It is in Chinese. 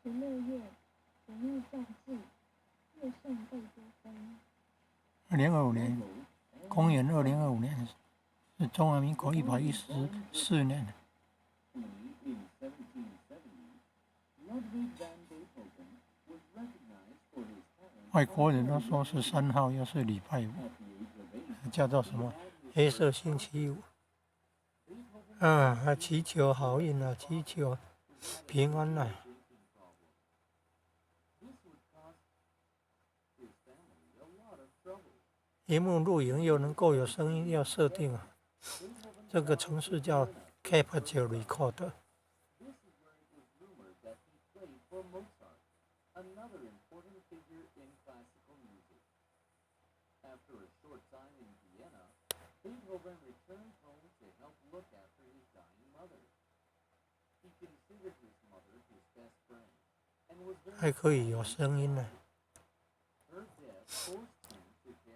2025年，公元2025年是中华民国114年。外国人都说是3号，又是礼拜五，叫做什么黑色星期五啊！祈求好运啊，祈求平安啊。荧幕录影又能够有声音，要设定啊。这个程式叫 Capture Record。还可以有声音呢。